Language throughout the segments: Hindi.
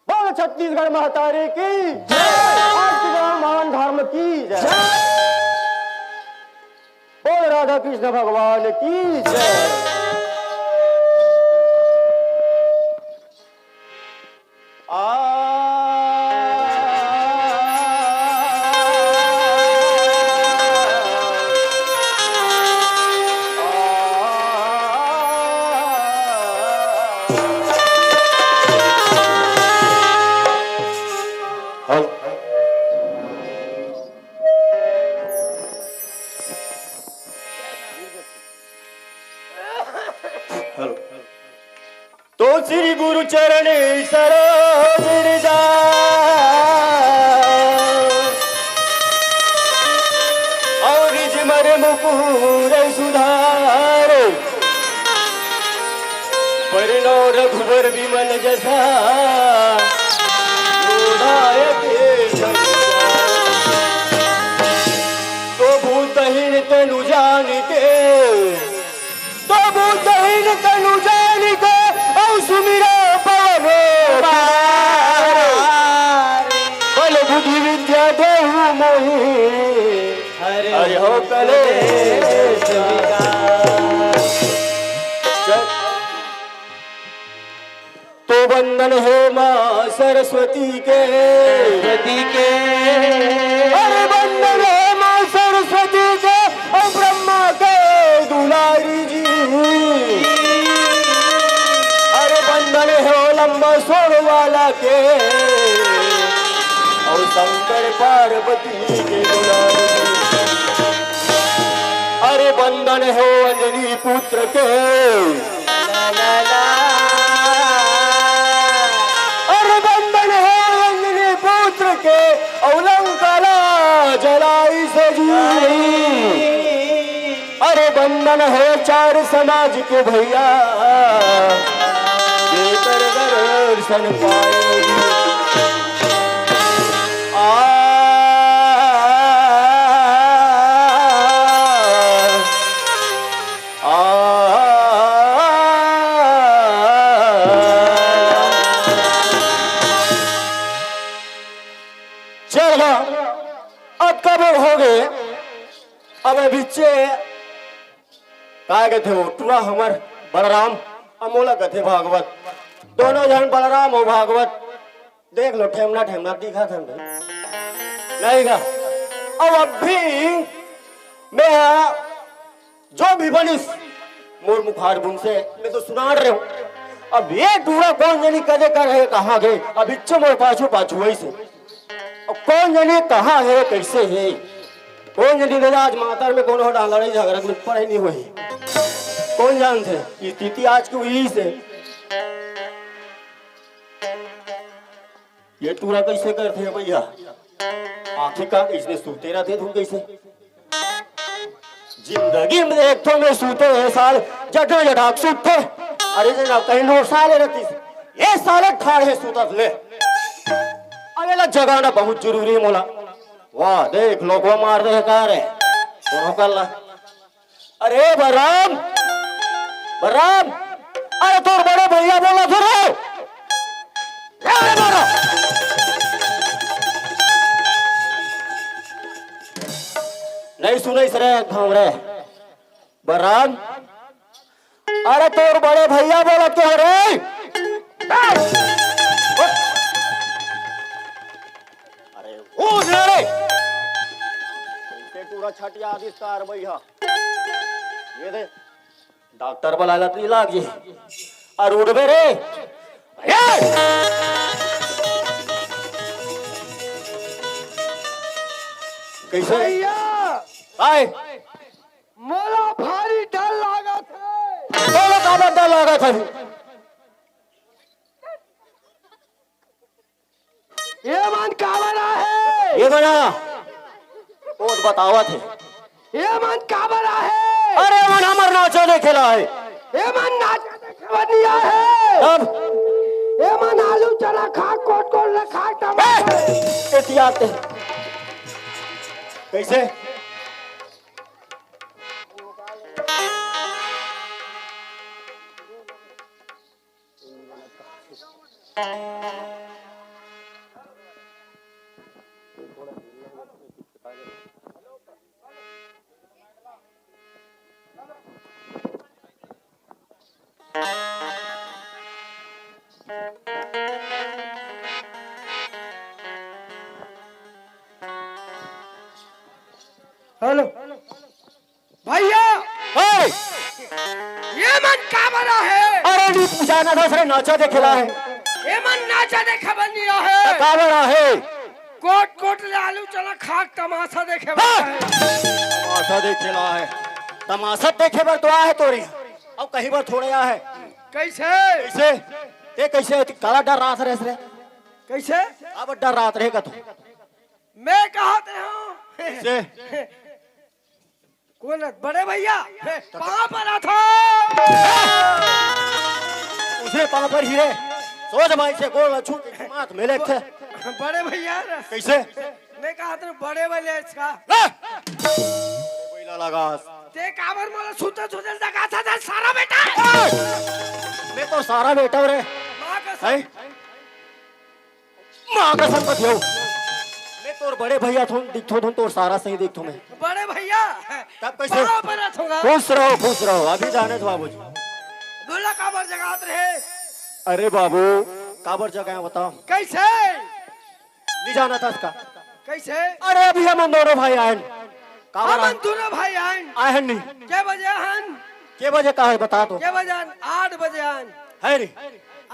बोल छत्तीसगढ़ महतारी की जय, मान धर्म की जय, बोल राधा कृष्ण भगवान की जय। तो श्री गुरु चरण सरोज जा और जिमर मुकुर सुधार परनो रघुवर विमल जसा तो भूतहीन तनु जानिके, तो भूतहीन तनु जानिके सुमिरा पवन बल बुद्धि विद्या देहु मोहि हरि हो कलेश तो वंदन है माँ सरस्वती के, अरे वंदन है माँ सरस्वती के और ब्रह्मा के दुलारी जी, वंदन है लंबा सोर वाला के और शंकर पार्वती के दुलारे, अरे वंदन है अंजनी पुत्र के, अरे वंदन है अंजनी पुत्र के और लंका जलाई से जी, अरे वंदन है चार समाज के भैया दर्शन पाएगी। चलो अब कब हो गए, अब बिच्चे कहा गए थे वो टूरा हमार बलराम अमोला कथे भागवत, दोनों जन बलराम और भागवत देख लो ठेमना ठेमना दिखा था नहीं का। अब भी मैं जो भी बनिस मोर मुखार बुन से मैं तो सुना रहे हूँ। अब ये टूरा कौन जानी कदे कर है कहाँ गए, अब इच्छे मोर पाछू पाछू वही से अब कौन जानी कहाँ है कैसे है, कौन जानी आज मातर में कौन हो डाला नहीं झगड़ा में पढ़ाई नहीं हुई, कौन जानते स्थिति आज की हुई से। ये टूरा कैसे करते हैं भैया, आखिरकार इसने सूते रहते तुम कैसे, जिंदगी में एक तो में सूते हैं साल जटा जटाक सूते, अरे जनाब कहीं नो साले रहती ये साले ठाड़ है सूता ले, अरे ला जगाना बहुत जरूरी है मोला। वाह देख लोग वो मार दे कार है कौन कर ला, अरे बराम बराम, अरे तोर बड़े भैया बोला फिर नहीं सुने रे घाम रे बराम, अरे तोर बड़े भैया बोला क्यों रे, अरे वो रे पूरा छटिया आदिस्तार भैया ये दे डॉक्टर बुला ला तो इलाज जी और उड़ बे रे कैसे भैया आए मोला भारी डर लागा थे, बोलो का डर लगा था ये मन का बना है, ये बना बहुत बतावा थे, ये मन का बना है, अरे मन हमार नाचो ने खेला है, ये मन नाचा देखा दिया है, अब ये मन आलू चना खा कोट कोट खा टमाटर एहतियात कैसे हेलो भैया, ओए, ये मन का बना है? अरे नी पूछा ना दूसरे नाचा देखला है ये मन नाचा देखा बनिया है। का बना है कोट कोट ले आलू चना खाक तमाशा देखे बना है। तमाशा देखला है, तमाशा देखे बर तो आ है तोरी, अब कहीं बार थोड़े आ है। कैसे कैसे ते कैसे काला डर रात रे कैसे अब डर रात रहेगा तू मैं कहते हूँ कैसे कौन है? बड़े भैया कहाँ पर था? उसने पाँव पर हीरे सोच भाई से गोल छू के माथ मेले थे बड़े भैया कैसे मैं कहते हूँ बड़े वाले इसका कोयला लगा ते काबर मोला सुते सुते जगा था सारा बेटा। मैं तो सारा बेटा रे माँ का है मां का संपत्ति हो मैं तोर बड़े भैया थोन दिखथो थोन तोर सारा सही दिखथो मैं बड़े भैया तब कैसे कहाँ पर होगा? खुश रहो अभी जाने दो बाबूजी दूल्हा काबर जगात रहे? अरे बाबू काबर जगह है बताओ कैसे नहीं जाना था इसका कैसे अरे अभी हम दोनों भाई आए काबर हम दोनों भाई आन आए नहीं के बजे आन? के बजे का है बता तो के बजे आन? 8 बजे आन। है रे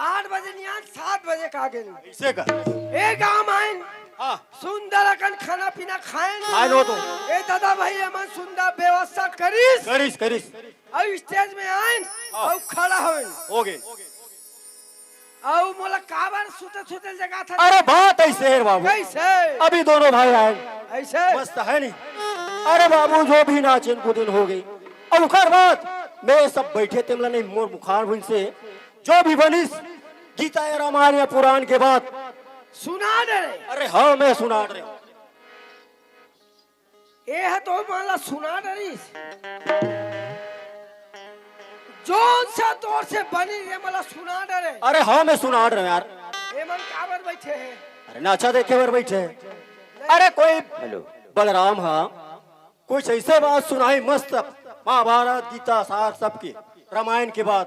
8 बजे नहीं आन, 7 बजे का गेन ऐसे का एक काम आइन हाँ सुंदर अकन खाना पीना खाएं खाए लो तो ए दादा भाई मन सुंदर व्यवस्था करीस करिस करिस और स्टेज में आइन और खड़ा होइन हो गए और मोला काबर सुते सुते जगह था? अरे बात ऐसे है बाबू कैसे अभी दोनों भाई आए ऐसे मस्त है नहीं अरे बाबू जो भी नाचिन को दिन हो गई और उखर बात मैं सब बैठे तिमला नहीं मोर बुखार भुन से जो भी बनिस गीता या रामायण या पुराण के बाद सुना दे रे। अरे हाँ मैं सुना रहे हूँ ए है तो माला सुना डरीस जोन सा तौर से बनी रे मला सुना डरे। अरे हाँ मैं सुना रहे हूँ यार ए मन काबर बैठे हैं? अरे नाचा देखे बर बैठे हैं। अरे कोई बलराम हाँ कुछ ऐसे बात सुनाई मस्त महाभारत गीता सार सबकी रामायण के बाद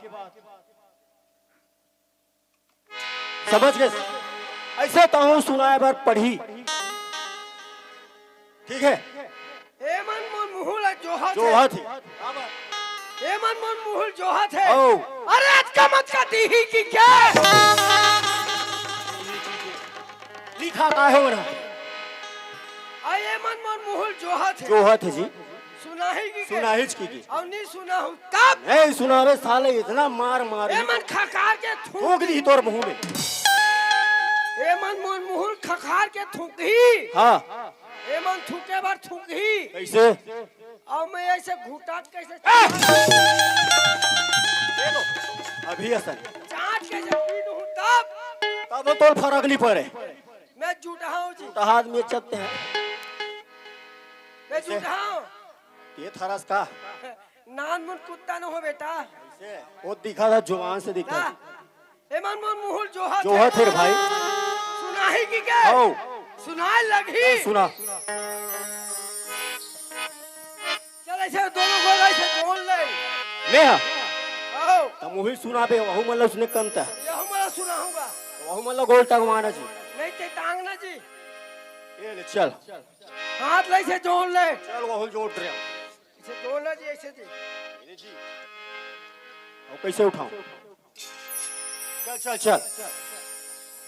समझ गए ऐसे ताहू सुनाए बार पढ़ी ठीक है ए मन मन मुहुल जोहत जो है। थी ए मन मन मुहुल जोहत है। ओ अरे आज का मत का दी ही की क्या? लिखा का है ना आये मन मन मुहुल जोहत है। जो है जी सुना ही की सुना हिच की और नहीं सुना हूँ तब नहीं सुना रे साले इतना मार मार ए मन खकार के थूक दी तोर मुंह में ए मन मन मुहुल खकार के थूक ही हाँ ए मन थूके बार थूक ही कैसे और मैं ऐसे घुटा कैसे अभी असल चाट के जब पी लूं तब तब तो फर्क नहीं पड़े मैं झूठा हूँ जी। हाथ में चलते हैं मैं झूठा हूँ ये थरस का नान मुन कुत्ता न हो बेटा वो दिखा था जुबान से दिखा ना ए मन मन मुहुल जोहत जो है फिर भाई सुना ही की क्या? आओ सुनाए लगी सुना चल ऐसे दोनों गोल ऐसे जोड़ ले ले आओ तब वही सुना बे वहु मतलब उसने कम था ये हमारा सुना होगा वहु मतलब गोल तक माना जी नहीं ते टांग ना जी ये ले चल हाथ ले से जोड़ ले चल वहु जोड़ रहे ऐसे जोड़ ना जी ऐसे जी जी और कैसे उठाऊं चल चल चल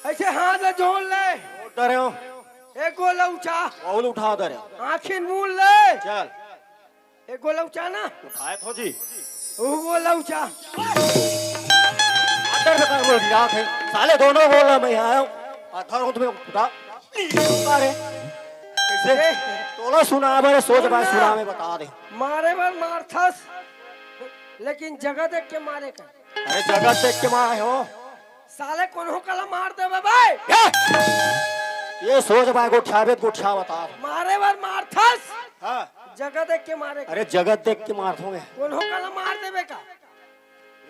ऐसे हाथ ले जोड़ ले जोड़ रहे हो एक गोला ऊंचा वहु उठा दे रहे आंखें मूल ले चल एक गोला ऊंचा ना उठाए तो जी वो गोला ऊंचा अंदर में कर बोल दिया थे साले दोनों बोला मैं आया हूं अथर हूं तुम्हें उठा अरे कैसे तोला सुना बारे सोच बात सुना में बता दे मारे बार मारथस लेकिन जगह देख के मारे का अरे जगत देख के मारे हो साले कौन हो कला मार दे भाई ये सोच बाय गोठावे गोठा बता मारे बार मारथस हाँ जगह देख के मारे का अरे जगत देख के मार दोगे कौन हो कला मार देवे का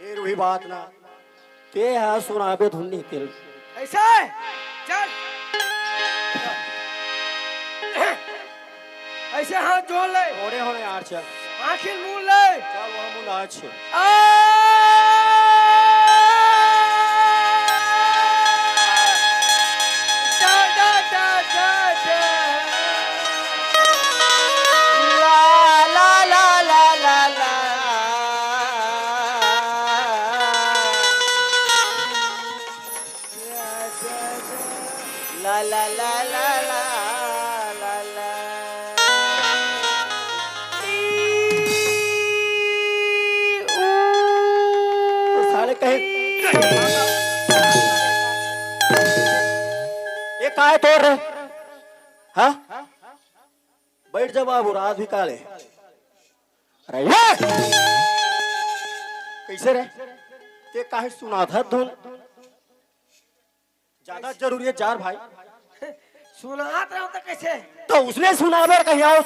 ये वही बात ना ते है सुनाबे धुन्नी तेल ऐसे चल ऐसे हाथ जोड़ ले, ओरे होने यार चल आखिर मुंह ले। चल वहाँ मुंडा अच्छे डा डा डा डा डा। ला ला ला ला ला ला ला ला ला ला ला ला साले कहीं ये काय तोड़ रहे हाँ बैठ जा बाबू रात भी काले अरे ये कैसे रे ते काहे सुना था धुन ज्यादा जरूरी है जार भाई सुनात रहो तो कैसे? तो उसने सुना बेर कहीं आओ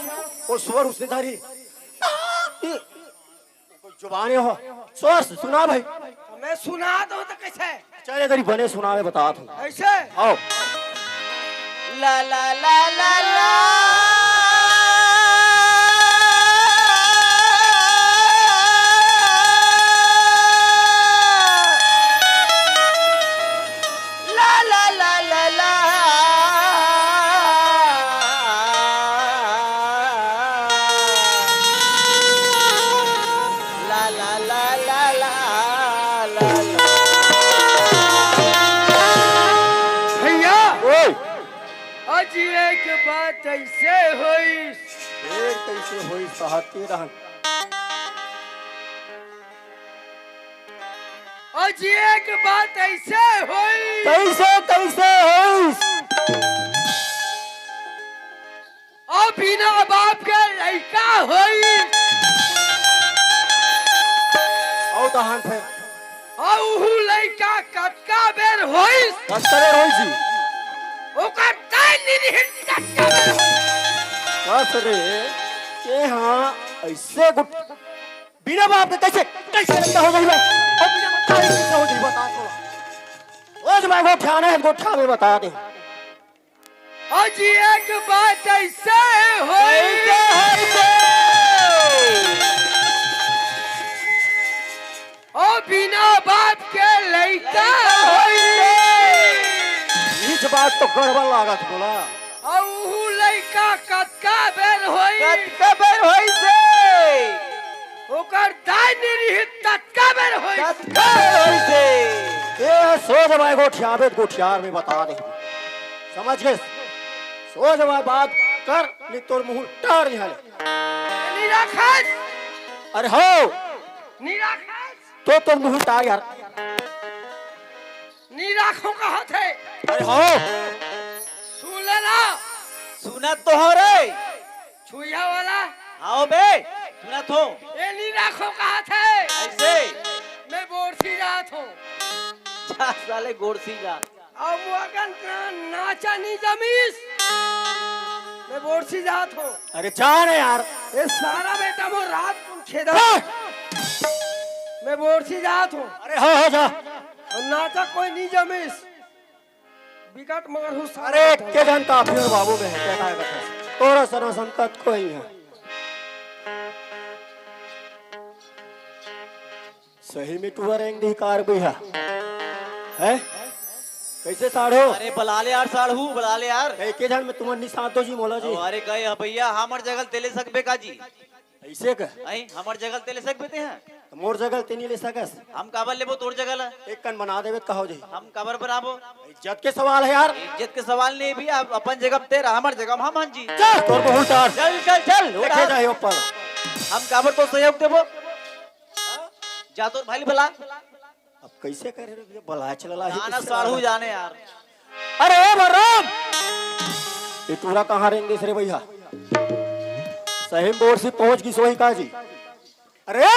वो स्वर उसने धारी जुबाने हो स्वर सुना भाई मैं सुनात हो तो कैसे? चले तेरी बने सुनावे बता तू ऐसे आओ ला ला ला ला ला आज एक बात ऐसे हुई, कैसे हुई सहती रहन आज एक बात ऐसे हुई, कैसे कैसे हुई और बिना बाप के लड़का हुई, आओ तहान थे और उ लड़का कटका बेर हुई, कस्तरे रोई जी ओकर ताई निरहित कटका बेर हुई। कसरे के हाँ ऐसे गुट बिना बाप के कैसे कैसे लगता हो गई मैं और बिना बाप के कैसे हो गई बता तो आज मैं गोठाने है गोठा में बता दे आज एक बात ऐसे हुई, और बिना बाप के लड़का हुई, इस बात तो गड़बड़ लागत बोला और उ लड़का कटका बेर हुई, से ओकर दाई निरहित तटका बेर हुई। ये सोच भाई गोठियार में बता दे समझ गए सोच भाई बात कर नहीं तोर मुंह टार निहाले निराखस, अरे हो निराखस, तो मुंह टार यार निराखों का हाथ है, अरे हो सुन लेना, सुना तो हो रे छुइया वाला, आओ बे सुना तो ये निराखों का हाथ है, ऐसे मैं बोरसी जात हूँ, जा साले गोरसी जा और मुआगन नाचा नहीं जमीस, मैं बोरसी जात हूँ, अरे जान यार ये सारा बेटा वो रात को खेदा, मैं बोरसी जात हूँ, अरे हो जा और नाचा कोई नहीं जमीस, बिकट मगर हूँ सारा अरे बेटा। के जन काफी और बाबू में है क्या है तोरा सना संकट कोई है सही में टूर एंग कार भी है कैसे साढ़ो अरे बला ले यार साढ़ू बला ले यार के जन में तुम्हार निशान तो जी मोला जी अरे कहे भैया हमर जगल तेले सकबे का जी ऐसे का आई हमर जगल तेले सकबे ते हैं मोर जगल तेनी ले सकस हम काबर लेबो तोर जगल एक कन बना देवे कहो जी हम काबर बनाबो इज्जत के सवाल है यार इज्जत के सवाल नहीं भी आप अपन जगह तेरा हमर जगह हम हाँ जी चल तोर को उल्टा चल चल चल देखे जाए ऊपर हम काबर तो सहयोग देबो जा तोर भाई बला अब कैसे करे रे बला चलला है जाना साढ़ू जाने यार अरे ओ बलराम ये टूरा कहाँ रहेंगे रे भैया सही बोर्ड से पहुंच गई सोही का जी अरे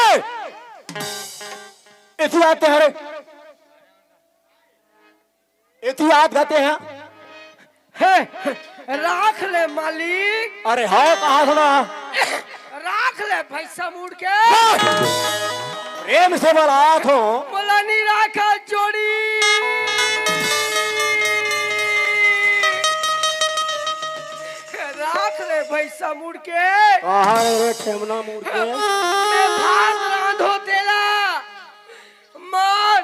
इसी आते हैं रे इसी आत गाते हैं राख ले मालिक, अरे हाँ कहा सुना राख ले पैसा मुड़ के, प्रेम से बलात हो बोला नहीं राखा जोड़ी, राख ले भैसा मुड़ के कहाँ रे ठेमना मुड़ के मैं भात रांधो तेला मार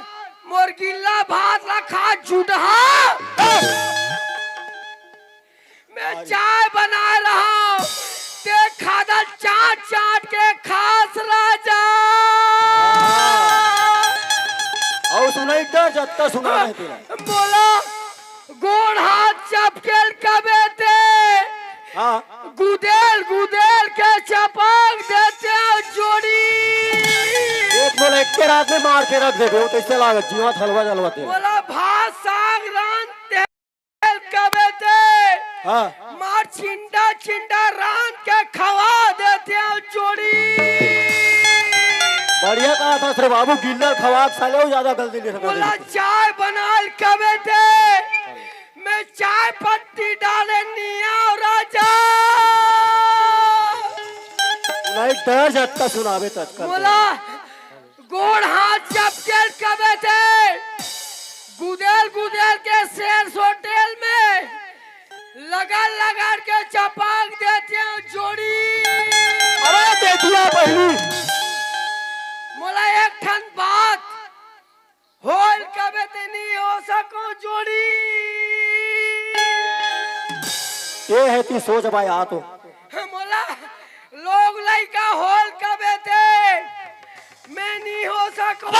मोर गिल्ला भात ला खा जुटहा मैं चाय बना रहा हूँ ते खादा चाट चाट के खास राजा और सुनाई डर जत्ता सुना है तेरा बोला गोड़ हाथ चपकेल कबे थे हाँ गुदेल गुदेल के चपक देते हैं जोड़ी एक बोला एक के रात में मार के रख दे दो तो इससे लागत जीवा हलवा जलवा तेरा बोला भात साग रान तेल कबे थे हाँ मार चिंडा चिंडा रान के खवा देते हैं जोड़ी बढ़िया कहा था सर बाबू गिल्लर खवाक साले हो ज्यादा गलती नहीं बोला रखा चाय बनाल कबे थे मैं चाय पत्ती डाले निया राजा नहीं डर जत्ता सुनावे तत्काल बोला गोड़ हाथ चपकेल कबे थे गुदेल गुदेल के शेर होटल में लगा लगा के चपाक देते हैं जोड़ी अरे देखिए पहली मोला एक ठन बात होल कबे ते नहीं हो सको जोड़ी ये है ती सोच भाई आ तो मोला लोग लइका होल कबे थे मैं नहीं हो सको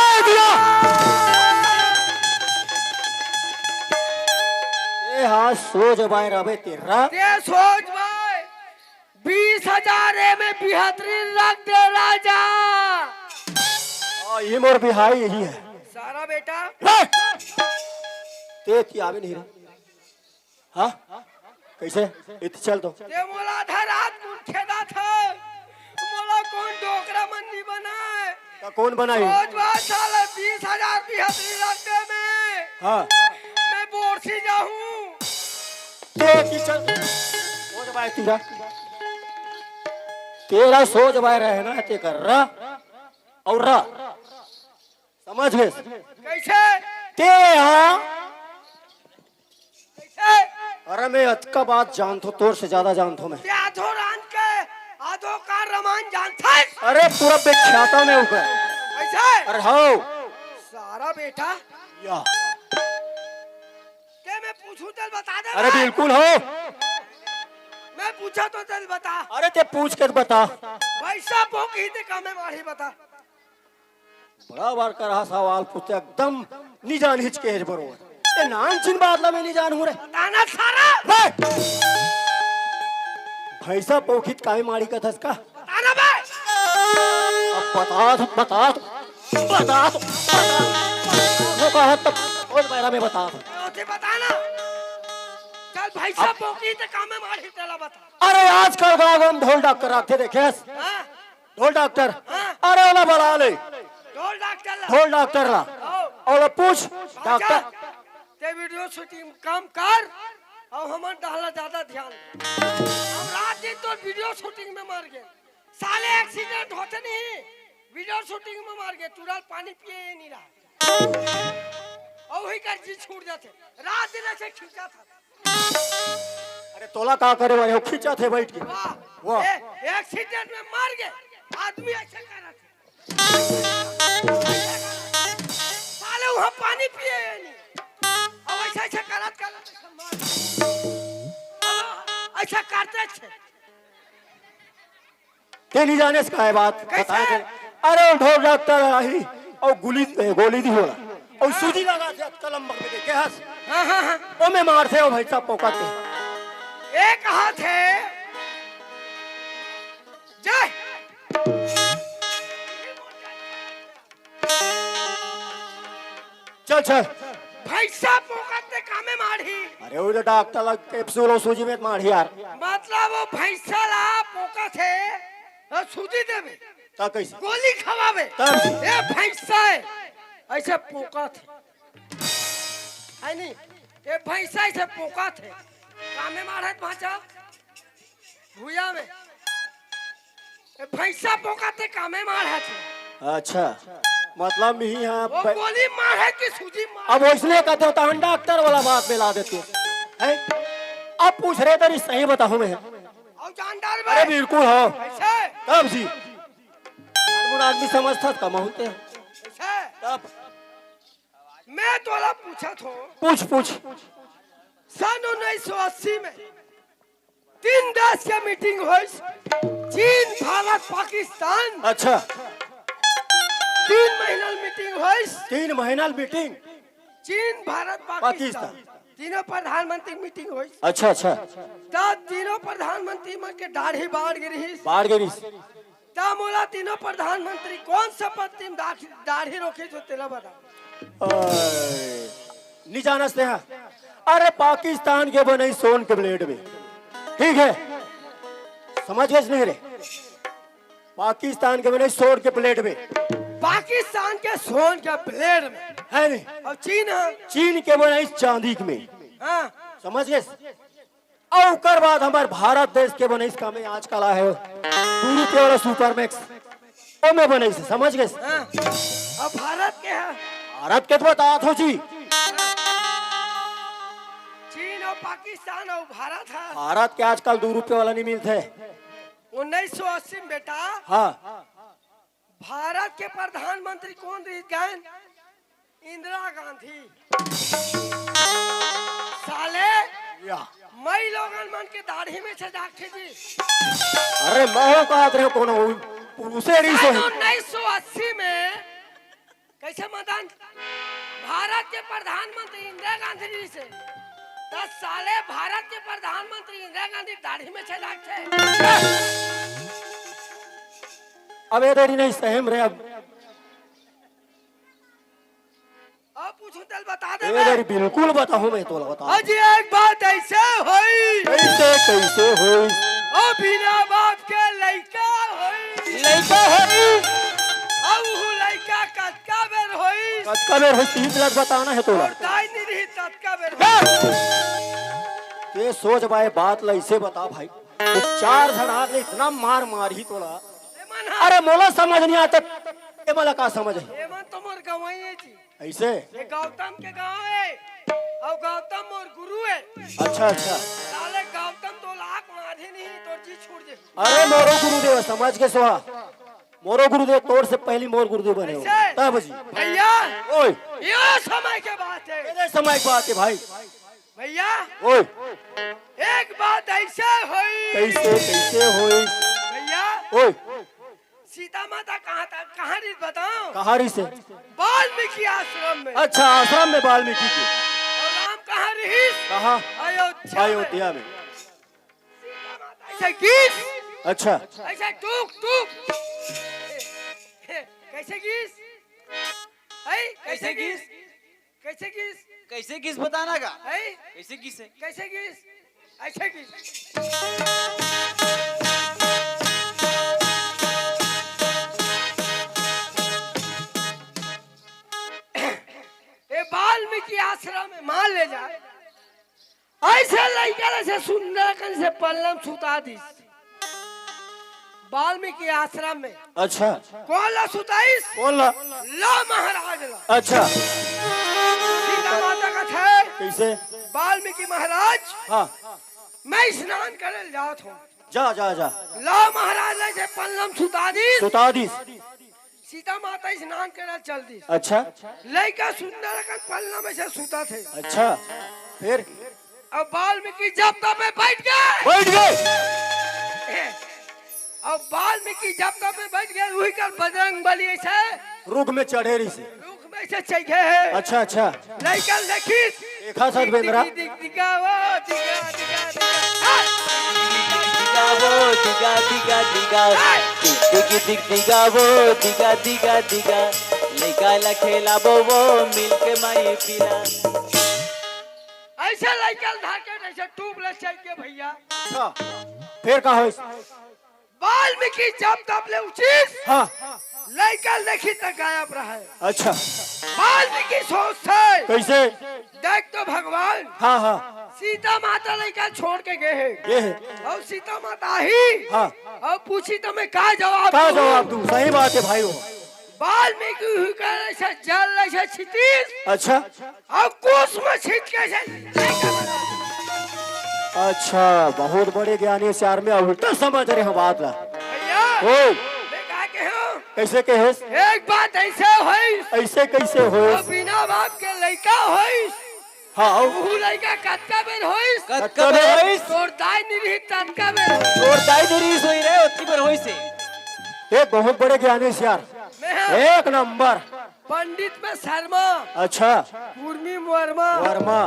ये हाँ सोच भाई रबे तेरा ते सोच भाई 20,000 में बेहतरीन रख दे राजा ये मोर बिहाई यही है सारा बेटा ते थी आवे नहीं रे हाँ कैसे इत चल तो ते मोला धरात मुन खेदा था मोला कौन डोकरा मंडी बनाए का कौन बनाई रोज बात साला 20,000 बेहतरीन रख दे में हाँ मैं बोरसी जाऊं ते की चल सोच भाई तेरा तेरा सोच भाई रहना ते कर रहा और रहा समझ गए कैसे ते हाँ कैसे अरे मैं अतका बात जानतो तोर से ज्यादा जानतो मैं ते आधो रान के आधो का रमान जानता है अरे पूरा बेख्याता में ऊपर कैसे अरे हाँ सारा बेटा या ते मैं पूछूं चल बता दे अरे भाई। बिल्कुल हो मैं पूछा तो चल बता अरे ते पूछ कर बता पैसा पोकी ते कमे मारी बता बड़ा बार कर रहा सवाल पूछते एकदम नहीं जान हिचके हेज बरोबर ये नान चिन बादला में नहीं जान हो रे बताना सारा भैसा पोखित काहे मारी का थस का बताना भाई अब बता वो कहा तब और पैरा में बता ओते बताना चल पैसा पोकी ते कमे मारी तेला बता अरे आजकल गाँव में ढोल डॉक्टर आते देखे हां ढोल डॉक्टर हाँ। अरे वाला बड़ा ले ढोल डॉक्टर ला ढोल डॉक्टर ला और पूछ डॉक्टर ते वीडियो शूटिंग कम कर और हमन डाला ज्यादा ध्यान हम रात दिन तो वीडियो शूटिंग में मर गए साले एक्सीडेंट होते नहीं वीडियो शूटिंग में मर गए तुरंत पानी पिए नहीं रहा और वही कर जी छूट जाते रात दिन ऐसे खींचा था अरे तोला का करे वाले खींचा थे बैठ के वाह वाह एक्सीडेंट में मर गए आदमी ऐसे कर रहा साले वहाँ पानी पिए नहीं और ऐसा ऐसा करत ऐसा करते थे ते नहीं जाने इसका है बात कैसे? बताए थे अरे वो ढोल डॉक्टर आई और गोली दी होला और सूजी लगा थे कलम में देखे हंस हाँ हाँ हाँ ओ में मार थे ओ भाई साहब पोकाते एक हाथ है जय चल चल भैसा पोकते कामे मारी अरे वो डॉक्टर लग कैप्सूल और सूजी में मार यार मतलब वो भैसा ला पोका थे और सूजी देवे ता कैसे गोली खवावे तब ये भैसा है ऐसे पोका थे है नहीं ये भैसा ऐसे पोका थे कामे मारे भाषा भूया में ये भैसा पोका थे कामे मारे थे अच्छा मतलब ही यहाँ वो गोली मारे कि सूजी मारे अब इसलिए कहते होता हम डॉक्टर वाला बात मिला देते हैं अब पूछ रहे तरी सही बताऊं मैं और जानदार अरे में बिल्कुल हाँ। कैसे तब जी हारमोन आदमी समझता कम होते हैं। कैसे तब मैं तोला पूछा था पूछ पूछ। सन 1980 में 3 देश के मीटिंग हुई चीन भारत पाकिस्तान अच्छा 3 महीना मीटिंग हुई 3 महीना मीटिंग चीन भारत पाकिस्तान पाकिस्तान। तीनों प्रधानमंत्री मीटिंग हुई अच्छा अच्छा तब तीनों प्रधानमंत्री मन के दाढ़ी बाढ़ गिरी बाढ़ गिरी तब मोला तीनों प्रधानमंत्री कौन सा पत्ती में दाढ़ी रोके जो तेरा बता नहीं जानते हैं। अरे पाकिस्तान के बने सोन के ब्लेड में ठीक है समझ गए नहीं रे पाकिस्तान के बने सोन के प्लेट में पाकिस्तान के सोन के ब्लेड में है नहीं और चीन है चीन के बने चांदी में हाँ समझ गए। और ओकर बाद हमारे भारत देश के बने इसका में आजकल आए हो दूरी के वाला सुपर मैक्स वो में बने से समझ गए। हाँ और भारत के है भारत के तो बता हो जी चीन और पाकिस्तान और भारत है भारत के आजकल ₹2 वाला नहीं मिलते 1980 में बेटा हाँ भारत के प्रधानमंत्री कौन रही गए इंदिरा गांधी साले या। मई लोगन मन के दाढ़ी में से डाके जी अरे महो का रहे कोनो पुरुषे री से 1980 में कैसे मतदान भारत के प्रधानमंत्री इंदिरा गांधी जी से 10 साले भारत के प्रधानमंत्री इंदिरा गांधी दाढ़ी में से डाके अब ये देरी नहीं सहम रहे अब पूछू तल बता दे ये देरी बिल्कुल बताऊं मैं तो बता आज एक बात ऐसे हुई कैसे होई ओ बिना बाप के लड़का हुई लड़का होई अब वो लड़का कटका बेर हुई कटका में होई 3 मिनट बताना है तोला और दाई नहीं तटका बेर ये सोच भाई बात लैसे बता भाई तो 4 धड़ा ने इतना मार मारी तोला अरे मोला समझ नहीं आता ये मला का समझ है एमन तुमर गवाई है जी ऐसे ये गौतम के गांव है और गौतम मोर गुरु है अच्छा अच्छा साले गौतम तो लाख मारे नहीं तो जी छूट जे अरे मोरो गुरुदेव समझ के सोहा मोरो गुरुदेव तोर से पहली मोर गुरुदेव बने हो तब जी भैया ओए ये समय के बात है मेरे समय की बात है भाई भैया ओए एक बात ऐसे हुई कैसे होई भैया ओए सीता माता कहाँ रही बताओ कहारी से वाल्मीकि आश्रम में अच्छा आश्रम में वाल्मीकि के और राम कहाँ रही कहा अयोध्या में में सीता माता ऐसे गीत अच्छा ऐसे टूक टूक कैसे गीस है कैसे गीस कैसे गीस कैसे किस बताना का है कैसे किस है कैसे गीस ऐसे गीस ये वाल्मीकि आश्रम में मान ले जाए ऐसे लड़का से सुंदर कन से पल्लम सुता दी वाल्मीकि आश्रम में अच्छा कौन ला सुताईस बोल ला ला महाराज ला अच्छा सीता माता का थे कैसे वाल्मीकि महाराज हाँ मैं स्नान करे जात हूँ जा जा जा ला महाराज ने से पल्लम सुता दी सुता दी सीता माता स्नान करे चल दी अच्छा लड़का सुंदर कन पल्लम में से सुता थे अच्छा फिर अब वाल्मीकि जब तब में बैठ गए बैठ गए अब वाल्मीकि जब तब में बैठ गए वही कर बजरंग बली ऐसे रुख में चढ़े रही से रुख में से चाहिए है अच्छा अच्छा लड़का देखी देखा सदवेंद्रा दिगा वो दिगा दिगा दिगा दिगा वो दिगा दिगा दिगा दिगा वो दिगा दिगा दिगा लइका ला खेला वो मिलके माई पिला ऐसे लड़का धाके ऐसे ट्यूबलेस चाहिए भैया अच्छा फिर का होई वाल्मीकि जब तब ले उचित हाँ लड़का देखी तक गायब रहा अच्छा वाल्मीकि सोचते कैसे देख तो भगवान हाँ हाँ सीता माता लड़का छोड़ के गए हैं ये है और सीता माता ही हाँ और पूछी तो मैं क्या जवाब का दूं? जवाब दूं सही बात है भाई वो वाल्मीकि हुई कर ऐसा जल ऐसा छितीस अच्छा और कुछ में छिट के ऐसे अच्छा, बहुत बड़े ज्ञानी श्यार में उल्टा समझ रहे हैं बात ला। भैया ओ मैं का के हूं कैसे कहेस? एक बात ऐसे होई ऐसे कैसे हो? बिना बाप के लड़का होई हाँ ऊ लड़का कतका बेर होई कब होइस तोर दाई निरही ततका बेर होई। तोर दाई देरी होई रे ओती पर होइसे एक बहुत बड़े ज्ञानी श्यार, मैं एक नंबर। पंडित में शर्मा अच्छा, कुर्मी वर्मा वर्मा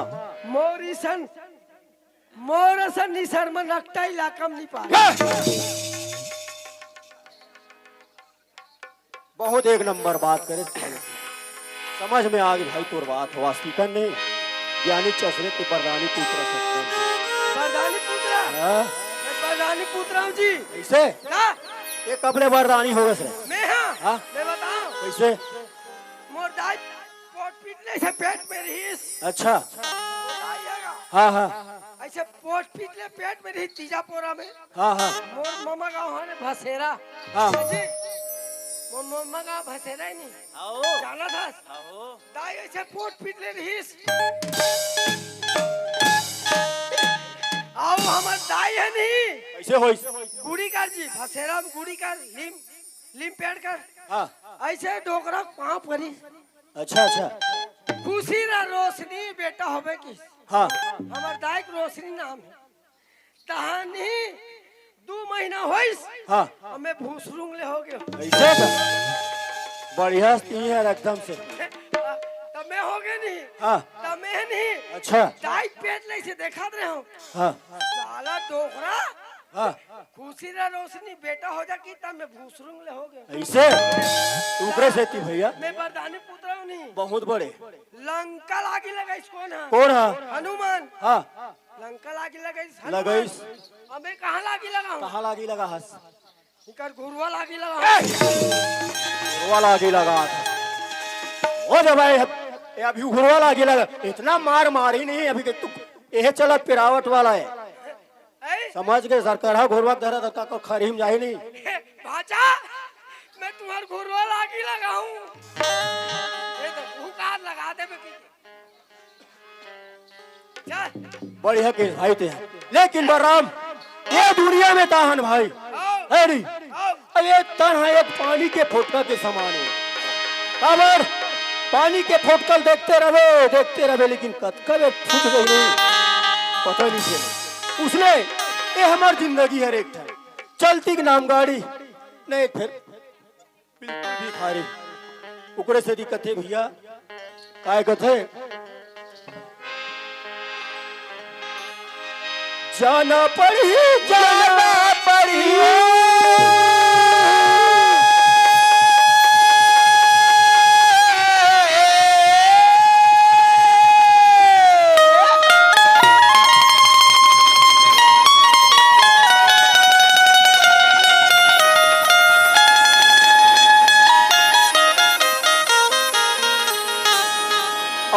मोरिसन मोरसन निशर्मा नकटा इलाका में नहीं पा बहुत एक नंबर बात करे। समझ में आ गई भाई तोर बात। वास्तविकन नहीं ज्ञानी चसरे के बरदानी पुत्र सकते हैं। बरदानी पुत्रा हाँ? मैं बरदानी पुत्रा हूँ जी। कैसे? का ये कपड़े बरदानी हो गए? मैं हाँ हाँ? मैं बताऊं कैसे? मोर दाई पोट पीटने से पेट में रहीस। अच्छा, मोर दाई आगा हाँ हाँ ऐसे पोट पीटले पेट में रही तीजापुरा में। हाँ हाँ मोर मामा गाँव है भसेरा। हाँ। जी मोर मामा गाँव भसेरा ही नहीं आओ जाना था। आओ दाई ऐसे पोट पीटले रहीस। आओ हमार दाई है नहीं कैसे होई? गुड़ी कर जी भसेरा में गुड़ी कर लिम लिम पेड़ कर हाँ, ऐसे डोकरा पाँव परी अच्छा अच्छा, खुशी रा रोशनी बेटा होवे की हाँ हमार दाई के रोशनी नाम है। तहानी 2 महीना होइस हाँ। हमें भूसरुंग ले हो गयो। ऐसे का बढ़िया ती है एकदम से। तमे हो गए नहीं हाँ, तमे नहीं अच्छा, दाई पेट ले से देखा रहे हो हाँ साला डोकरा हाँ, खुशी रा रोशनी बेटा हो जा की तब मैं भूसरुंग ले हो गयो। ऐसे ऊपरे से थी भैया। मैं बरदानी पुत्र हूँ नहीं बहुत बड़े। लंका लागी लगाइस कौन है? कौन है? हनुमान। हाँ, लंका लागी लगाइस लगाइस। हमें कहाँ लागी लगाऊं? कहाँ लागी लगा? हंस इनकर गुरुआ लागी लगाऊं। हुआ लागी लगा था। हो जा भाई, ये अभी हुआ लागी लगा। इतना मार मारी नहीं अभी के तू यह चला पिरावट वाला है। ऐ, समझ के सरकार घोरवा धरा धक्का को खरीम जाए नहीं। भाचा मैं तुम्हार गुरुआ लागी लगाऊं। ये तो भूकार लगा दे बेटी। चल बढ़िया के भाई थे, लेकिन बलराम ये दुनिया में ताहन भाई आओ है नहीं। आओ अब ये तन है एक पानी के फोटका के समान है। खबर पानी के फोटकल देखते रहे लेकिन कद कब फूट गई नहीं पता नहीं चला। उसने ये हमार जिंदगी हर एक था चलती के नाम गाड़ी नहीं फिर बिल्कुल भी खारी उकड़े से दिक्कत है भैया। काय कथे जाना पड़ी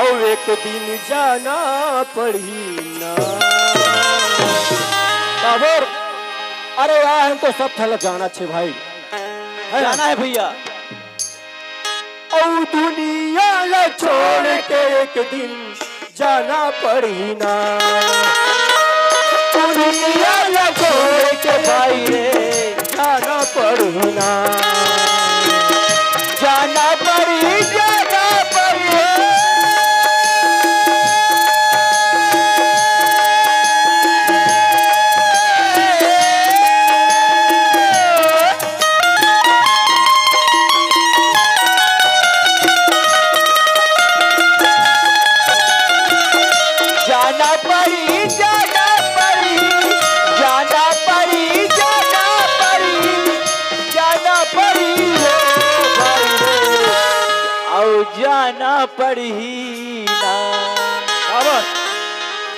और एक दिन जाना पड़ी ना बाबर। अरे यार हम तो सब थल जाना छे भाई है जाना है भैया। और दुनिया ला छोड़ के एक दिन जाना पड़ी ना। दुनिया ला छोड़ के भाई रे जाना पड़ी ना। जाना पड़ी जाना पड़ी ना।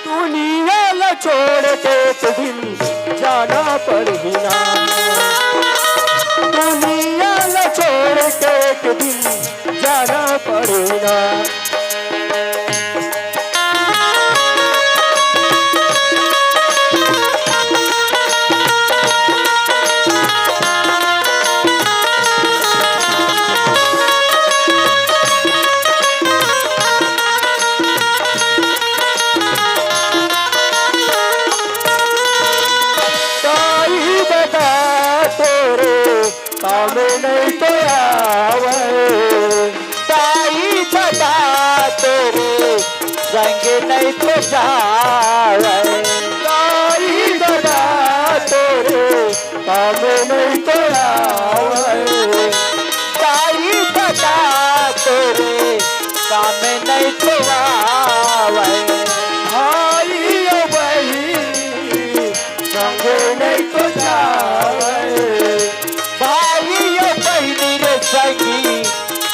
दुनिया ला छोड़ के एक दिन जाना पड़ी ना। दुनिया ला छोड़ के एक दिन जाना पड़ी ना।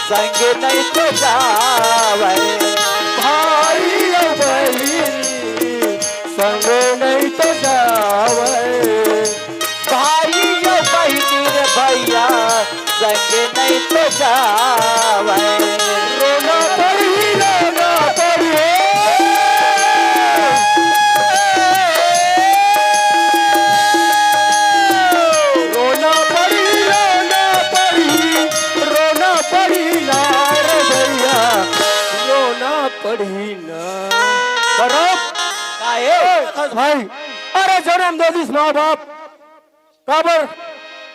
संग नहीं तो जावे भाई और बहन संग नहीं तो जावे भाई या बहनी रे भैया संग नहीं तो जावे रोना पड़ी रोना पड़ी रोना पड़ी ना रे भैया रोना पड़ी ना बराबर भाई अरे जन्म दे दिस माँ बाप काबर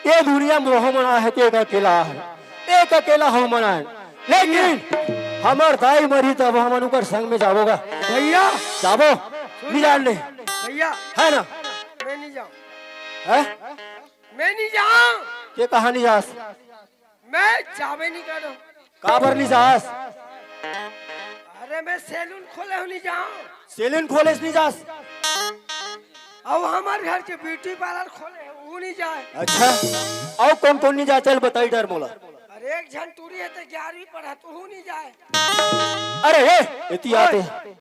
ये दुनिया में मोह मना है तो एक अकेला है एक अकेला हो मना है लेकिन हमार दाई मरी तब हम अनुकर संग में जाबोगा भैया जाबो नहीं जान ले भैया है ना मैं नहीं जाऊँ है मैं नहीं जाऊँ ये कहानी जास मैं जावे नहीं करो काबर नहीं जास अरे मैं सैलून खोले हो नहीं जाऊँ सेलिन खोलेस नहीं जास अब हमारे घर के ब्यूटी पार्लर खोले हैं, वो नहीं जाए अच्छा और कौन कौन नहीं जा चल बताई डर मोला अरे एक झन टूरी है तो 11वीं पढ़ा तो वो नहीं जाए अरे ये इति आते